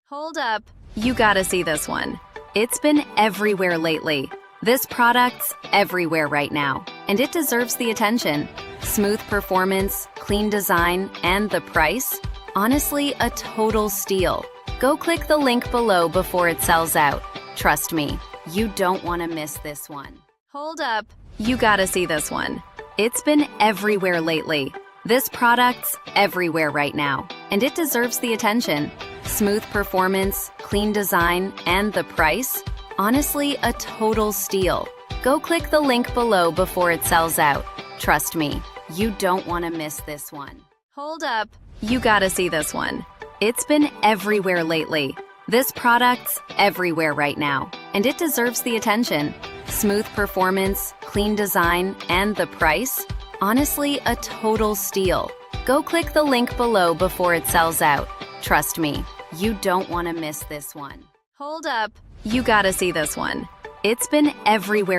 Hold up, you gotta see this one. It's been everywhere lately. This product's everywhere right now, and it deserves the attention. Smooth performance, clean design, and the price? Honestly, a total steal. Go click the link below before it sells out. Trust me, you don't want to miss this one. Hold up, you gotta see this one. It's been everywhere lately. This product's everywhere right now, and it deserves the attention. Smooth performance, clean design, and the price? Honestly, a total steal. Go click the link below before it sells out. Trust me, you don't want to miss this one. Hold up, you gotta see this one. It's been everywhere lately. This product's everywhere right now, and it deserves the attention. Smooth performance, clean design, and the price? Honestly, a total steal. Go click the link below before it sells out. Trust me, you don't want to miss this one. Hold up, you gotta see this one. It's been everywhere.